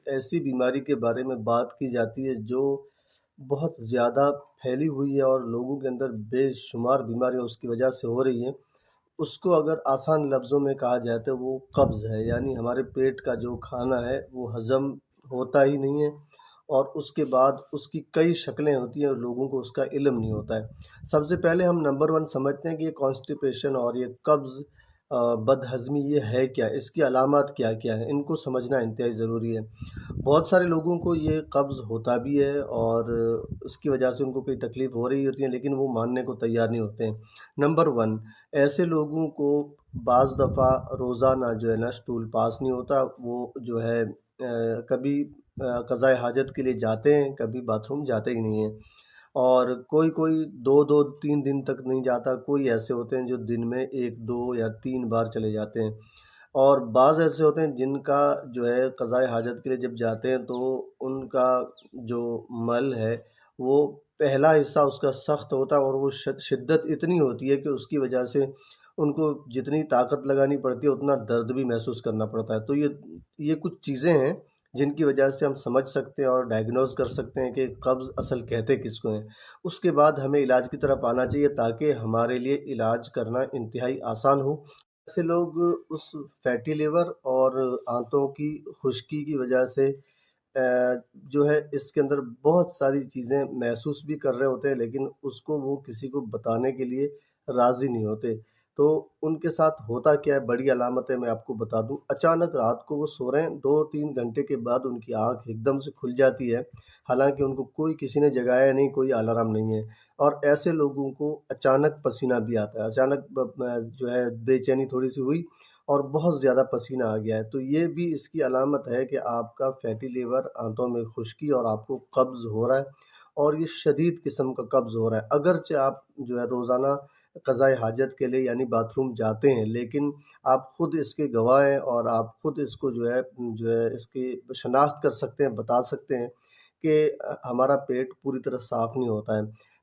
ایسی بیماری کے بارے میں بات کی جاتی ہے جو بہت زیادہ پھیلی ہوئی ہے اور لوگوں کے اندر بے شمار بیماریاں اس کی وجہ سے ہو رہی ہیں۔ اس کو اگر آسان لفظوں میں کہا جائے تو وہ قبض ہے، یعنی ہمارے پیٹ کا جو کھانا ہے وہ ہضم ہوتا ہی نہیں ہے، اور اس کے بعد اس کی کئی شکلیں ہوتی ہیں اور لوگوں کو اس کا علم نہیں ہوتا ہے۔ سب سے پہلے ہم نمبر 1 سمجھتے ہیں کہ یہ کانسٹیپیشن اور یہ قبض بد ہضمی یہ ہے کیا، اس کی علامات کیا کیا ہیں، ان کو سمجھنا انتہائی ضروری ہے۔ بہت سارے لوگوں کو یہ قبض ہوتا بھی ہے اور اس کی وجہ سے ان کو کوئی تکلیف ہو رہی ہوتی ہے، لیکن وہ ماننے کو تیار نہیں ہوتے ہیں۔ نمبر 1، ایسے لوگوں کو بعض دفعہ روزانہ جو ہے نا اسٹول پاس نہیں ہوتا، وہ جو ہے کبھی قضائے حاجت کے لیے جاتے ہیں، کبھی باتھ روم جاتے ہی نہیں ہیں، اور کوئی 2-3 دن تک نہیں جاتا، کوئی ایسے ہوتے ہیں جو دن میں 1-2 یا 3 بار چلے جاتے ہیں، اور بعض ایسے ہوتے ہیں جن کا جو ہے قضائے حاجت کے لیے جب جاتے ہیں تو ان کا جو مل ہے وہ پہلا حصہ اس کا سخت ہوتا ہے، اور وہ شدت اتنی ہوتی ہے کہ اس کی وجہ سے ان کو جتنی طاقت لگانی پڑتی ہے اتنا درد بھی محسوس کرنا پڑتا ہے۔ تو یہ کچھ چیزیں ہیں جن کی وجہ سے ہم سمجھ سکتے ہیں اور ڈائگنوز کر سکتے ہیں کہ قبض اصل کہتے کس کو ہیں۔ اس کے بعد ہمیں علاج کی طرف آنا چاہیے تاکہ ہمارے لیے علاج کرنا انتہائی آسان ہو۔ ایسے لوگ اس فیٹی لیور اور آنتوں کی خشکی کی وجہ سے جو ہے اس کے اندر بہت ساری چیزیں محسوس بھی کر رہے ہوتے ہیں، لیکن اس کو وہ کسی کو بتانے کے لیے راضی نہیں ہوتے۔ تو ان کے ساتھ ہوتا کیا ہے، بڑی علامت ہے، میں آپ کو بتا دوں۔ اچانک رات کو وہ سو رہے ہیں، 2-3 گھنٹے کے بعد ان کی آنکھ ایک دم سے کھل جاتی ہے، حالانکہ ان کو کسی نے جگایا نہیں، کوئی الارم نہیں ہے، اور ایسے لوگوں کو اچانک پسینہ بھی آتا ہے، اچانک جو ہے بے چینی تھوڑی سی ہوئی اور بہت زیادہ پسینہ آ گیا ہے، تو یہ بھی اس کی علامت ہے کہ آپ کا فیٹی لیور، آنتوں میں خشکی، اور آپ کو قبض ہو رہا ہے، اور یہ شدید قسم کا قبض ہو رہا ہے۔ اگرچہ آپ جو ہے روزانہ قضائے حاجت کے لیے یعنی باتھ روم جاتے ہیں، لیکن آپ خود اس کے گواہ ہیں اور آپ خود اس کو جو ہے اس کی شناخت کر سکتے ہیں، بتا سکتے ہیں کہ ہمارا پیٹ پوری طرح صاف نہیں ہوتا ہے۔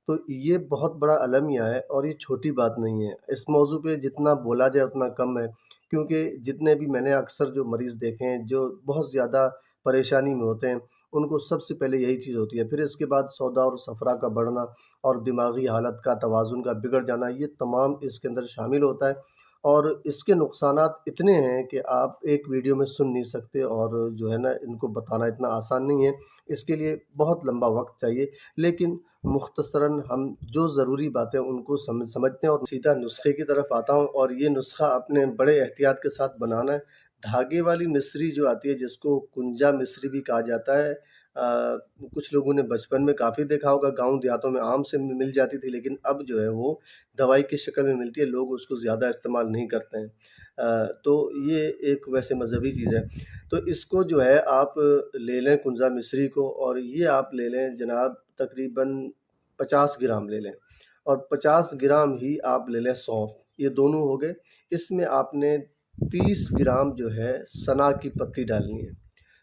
تو یہ بہت بڑا المیہ ہے اور یہ چھوٹی بات نہیں ہے۔ اس موضوع پہ جتنا بولا جائے اتنا کم ہے، کیونکہ جتنے بھی میں نے اکثر جو مریض دیکھے ہیں جو بہت زیادہ پریشانی میں ہوتے ہیں، ان کو سب سے پہلے یہی چیز ہوتی ہے، پھر اس کے بعد سودا اور صفرا کا بڑھنا اور دماغی حالت کا توازن کا بگڑ جانا، یہ تمام اس کے اندر شامل ہوتا ہے، اور اس کے نقصانات اتنے ہیں کہ آپ ایک ویڈیو میں سن نہیں سکتے، اور جو ہے نا ان کو بتانا اتنا آسان نہیں ہے، اس کے لیے بہت لمبا وقت چاہیے، لیکن مختصراً ہم جو ضروری باتیں ان کو سمجھتے ہیں، اور سیدھا نسخے کی طرف آتا ہوں، اور یہ نسخہ اپنے بڑے احتیاط کے ساتھ بنانا ہے۔ دھاگے والی مصری جو آتی ہے، جس کو کنجا مصری بھی کہا جاتا ہے، کچھ لوگوں نے بچپن میں کافی دیکھا ہوگا، گاؤں دیہاتوں میں عام سے مل جاتی تھی، لیکن اب جو ہے وہ دوائی کی شکل میں ملتی ہے، لوگ اس کو زیادہ استعمال نہیں کرتے ہیں، تو یہ ایک ویسے مذہبی چیز ہے۔ تو اس کو جو ہے آپ لے لیں کنجا مصری کو، اور یہ آپ لے لیں جناب تقریباً 50 گرام لے لیں، اور 50 گرام ہی آپ لے لیں سونف، یہ دونوں ہو گئے۔ اس میں آپ نے 30 گرام جو ہے سنا کی پتی ڈالنی ہے۔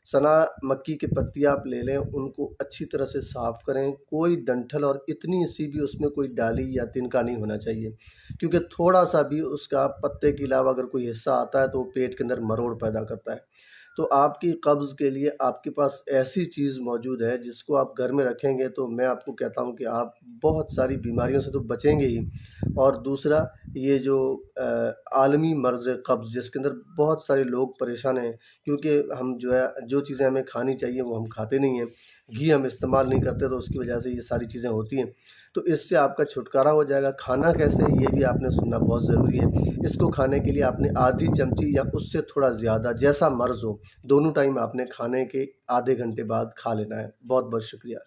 سنا مکی کی پتی آپ لے لیں، ان کو اچھی طرح سے صاف کریں، کوئی ڈنٹھل اور اتنی سی بھی اس میں کوئی ڈالی یا تنکا نہیں ہونا چاہیے، کیونکہ تھوڑا سا بھی اس کا پتے کے علاوہ اگر کوئی حصہ آتا ہے تو وہ پیٹ کے اندر مروڑ پیدا کرتا ہے۔ تو آپ کی قبض کے لیے آپ کے پاس ایسی چیز موجود ہے جس کو آپ گھر میں رکھیں گے تو میں آپ کو کہتا ہوں کہ آپ بہت ساری بیماریوں سے تو بچیں گے ہی، اور دوسرا یہ جو عالمی مرض قبض جس کے اندر بہت سارے لوگ پریشان ہیں، کیونکہ ہم جو ہے جو چیزیں ہمیں کھانی چاہیے وہ ہم کھاتے نہیں ہیں، گھی ہم استعمال نہیں کرتے، تو اس کی وجہ سے یہ ساری چیزیں ہوتی ہیں، تو اس سے آپ کا چھٹکارا ہو جائے گا۔ کھانا کیسے، یہ بھی آپ نے سننا بہت ضروری ہے۔ اس کو کھانے کے لیے آپ نے آدھی چمچی یا اس سے تھوڑا زیادہ، جیسا مرض ہو، دونوں ٹائم آپ نے کھانے کے آدھے گھنٹے بعد کھا لینا ہے۔ بہت بہت شکریہ۔